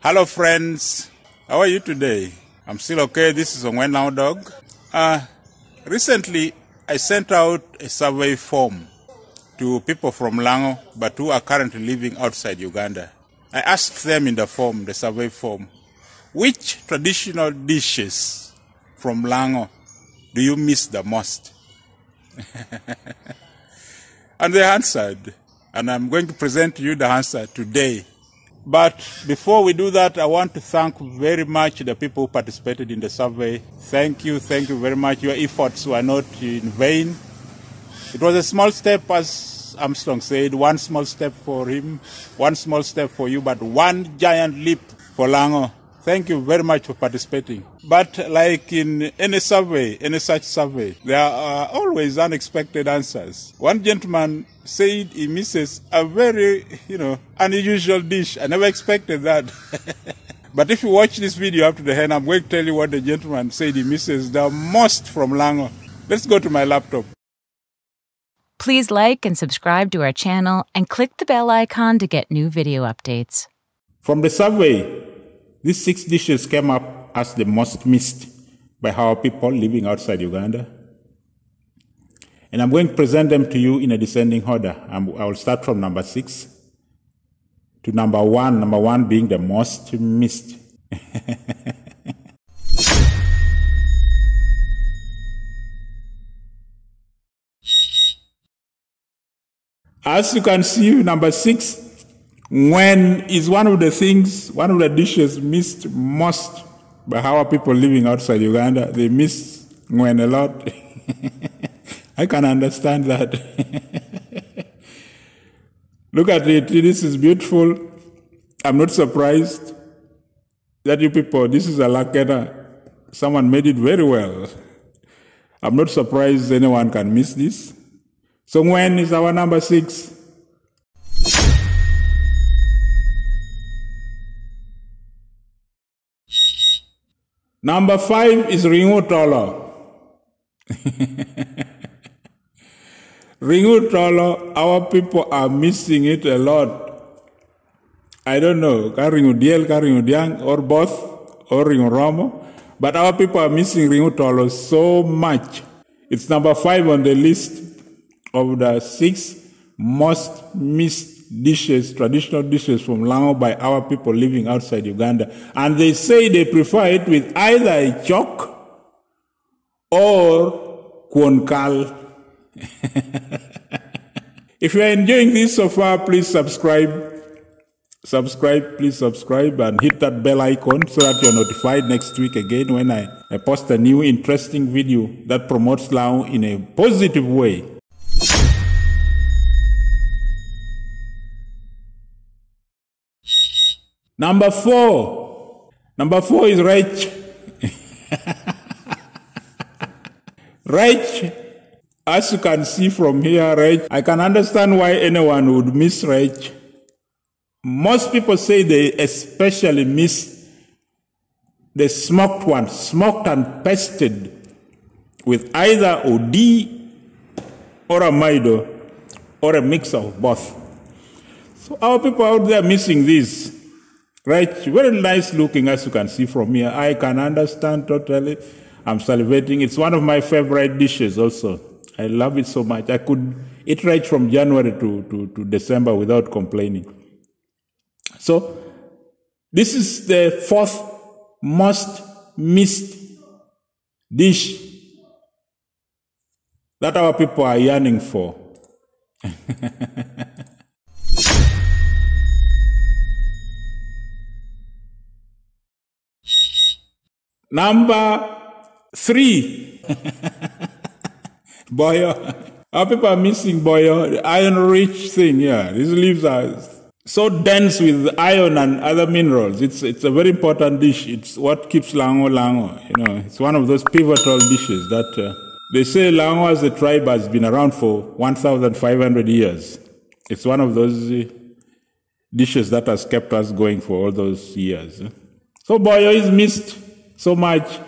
Hello friends, how are you today? I'm still okay. This is Ngwen now dog. Recently I sent out a survey form to people from Lango but who are currently living outside Uganda. I asked them in the form, the survey form, which traditional dishes from Lango do you miss the most? And they answered, and I'm going to present to you the answer today. But before we do that, I want to thank very much the people who participated in the survey. Thank you very much. Your efforts were not in vain. It was a small step, as Armstrong said, one small step for him, one small step for you, but one giant leap for Lango. Thank you very much for participating. But like in any survey, any such survey, there are always unexpected answers. One gentleman said he misses a very, unusual dish. I never expected that. But if you watch this video up to the end, I'm going to tell you what the gentleman said he misses the most from Lango. Let's go to my laptop. Please like and subscribe to our channel and click the bell icon to get new video updates. From the survey, these 6 dishes came up as the most missed by our people living outside Uganda. And I'm going to present them to you in a descending order. I will start from number 6 to number 1, number 1 being the most missed. As you can see, number 6, Ngwen is one of the dishes missed most by our people living outside Uganda. They miss Ngwen a lot. I can understand that. Look at it. This is beautiful. I'm not surprised that you people, this is a lakena. Someone made it very well. I'm not surprised anyone can miss this. So Ngwen is our number 6. Number 5 is ringo otolo. Ringo otolo, our people are missing it a lot. I don't know, ringo diel, ringo diang, or both, or ringo romo. But our people are missing ringo otolo so much. It's number 5 on the list of the 6 most missed dishes, traditional dishes from Lango by our people living outside Uganda. And they say they prefer it with either a chalk or kwonkal. If you are enjoying this so far, please subscribe. Please subscribe and hit that bell icon so that you're notified next week again when I post a new interesting video that promotes Lango in a positive way. Number 4 is rech. Rech, as you can see from here, rech, I can understand why anyone would miss rech. Most people say they especially miss the smoked one, smoked and pasted with either OD or a maido or a mix of both. So our people out there missing this. Right, very nice looking as you can see from here. I can understand totally. I'm salivating. It's one of my favorite dishes also. I love it so much. I could eat right from January to December without complaining. So this is the 4th most missed dish that our people are yearning for. Number 3, boyo. Our people are missing boyo, the iron-rich thing. Yeah, these leaves are so dense with iron and other minerals. It's a very important dish. It's what keeps Lango. It's one of those pivotal dishes that they say Lango as a tribe has been around for 1,500 years. It's one of those dishes that has kept us going for all those years. So boyo is missed so much.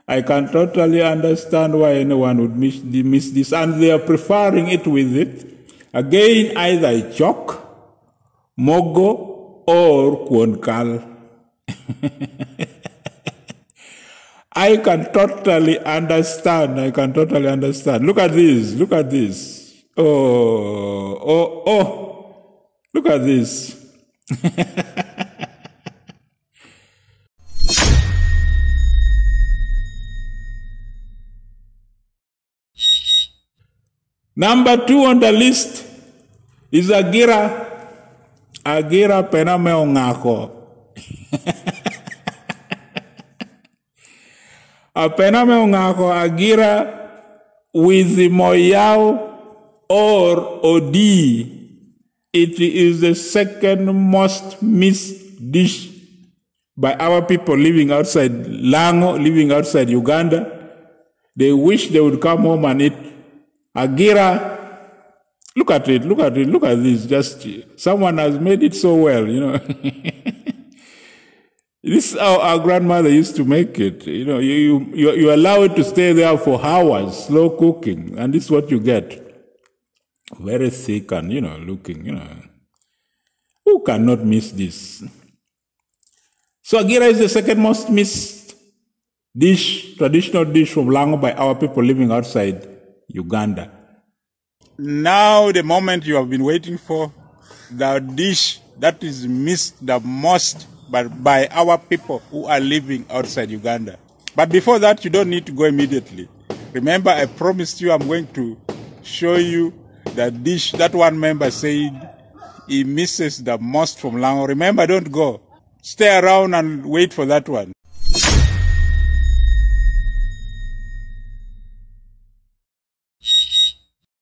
I can totally understand why anyone would miss this. And they are preferring it with it. Again, either a chalk, mogo, or kwonkal. I can totally understand. I can totally understand. Look at this. Look at this. Oh. Look at this. Number 2 on the list is Agira. Agira pename ongako. Apename ongako Agira with moyao or odi. It is the second most missed dish by our people living outside Lango, living outside Uganda. They wish they would come home and eat Agira. Look at it, look at it, look at this. Just someone has made it so well, you know. This is how our grandmother used to make it. You know, you allow it to stay there for hours, slow cooking, and this is what you get. Very thick and, you know, looking, you know. Who cannot miss this? So Agira is the second most missed dish, traditional dish from Lango by our people living outside Uganda. Now the moment you have been waiting for, the dish that is missed the most by our people who are living outside Uganda. But before that, you don't need to go immediately. Remember, I promised you I'm going to show you the dish that one member said he misses the most from Lango. Remember, don't go. Stay around and wait for that one.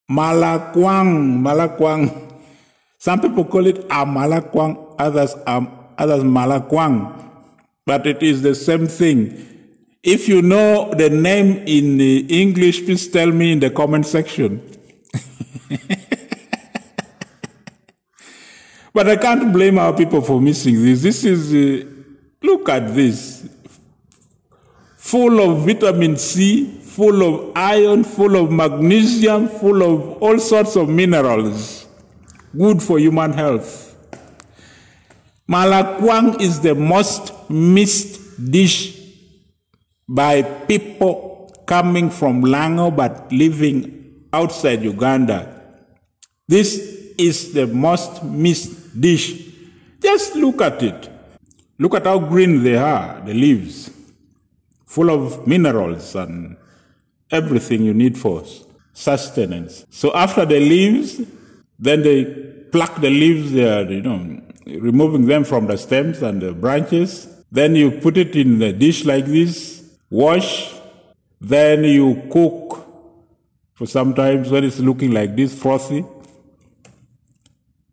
Makakwang. Some people call it a makakwang, others makakwang, but it is the same thing. If you know the name in English, please tell me in the comment section. But I can't blame our people for missing this. This is, look at this, full of vitamin C, full of iron, full of magnesium, full of all sorts of minerals, good for human health. Makakwang is the most missed dish by people coming from Lango but living outside Uganda. This is the most missed dish. Just look at it. Look at how green they are, the leaves, full of minerals and everything you need for sustenance. So after the leaves, then they pluck the leaves, you know, removing them from the stems and the branches. Then you put it in the dish like this, wash, then you cook for sometimes when it's looking like this, frothy.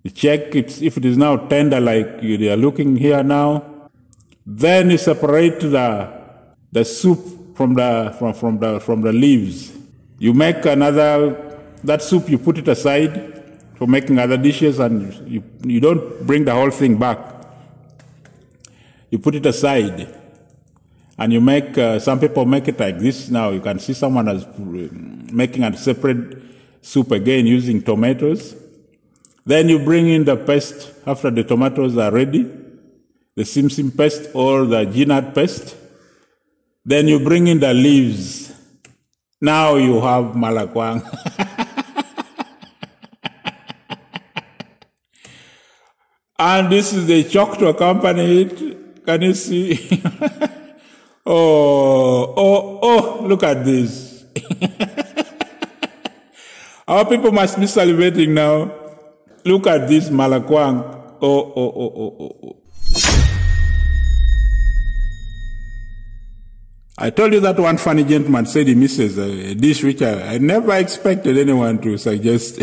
You check it, if it is now tender like you are looking here now. Then you separate the soup from the leaves. You make that soup, you put it aside for making other dishes, and you don't bring the whole thing back. You put it aside, and you make, some people make it like this now. You can see someone is making a separate soup again using tomatoes. Then you bring in the paste after the tomatoes are ready, the sim paste or the ginat paste. Then you bring in the leaves. Now you have makakwang. And this is the chalk to accompany it. Can you see? Oh, look at this. Our people must be salivating now. Look at this makakwang. Oh. I told you that one funny gentleman said he misses a dish which I never expected anyone to suggest.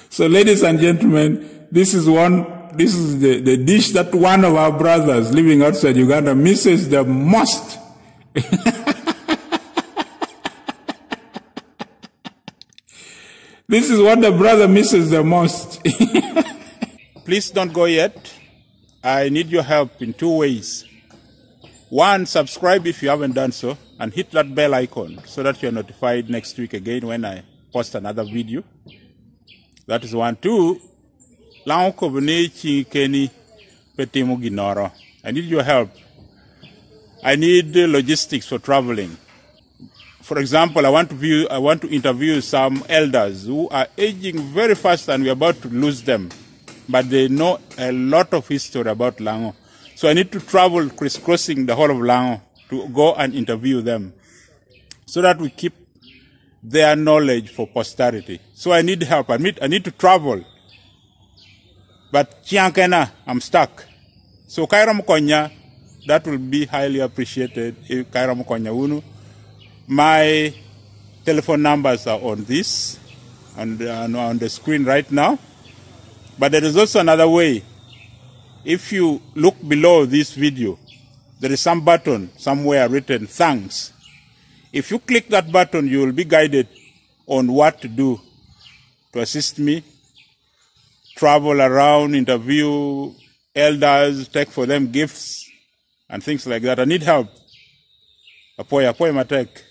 So ladies and gentlemen, this is the dish that one of our brothers living outside Uganda misses the most. This is what the brother misses the most. Please don't go yet. I need your help in 2 ways. One, subscribe if you haven't done so, and hit that bell icon so that you're notified next week again when I post another video. That is 1. 2, Lango Region Keni petimo ginoro. I need your help. I need logistics for traveling. For example, I want to interview some elders who are aging very fast and we're about to lose them. But they know a lot of history about Lango. So I need to travel crisscrossing the whole of Lango to go and interview them so that we keep their knowledge for posterity. So I need help. I need to travel. But chiankena, I'm stuck. So Kaira Mukonya, that will be highly appreciated. If Kaira Mukonya Unu. My telephone numbers are on this, and on the screen right now. But there is also another way. If you look below this video, there is some button somewhere written thanks. If you click that button, you will be guided on what to do to assist me, travel around, interview elders, take for them gifts, and things like that. I need help. Apoya matek.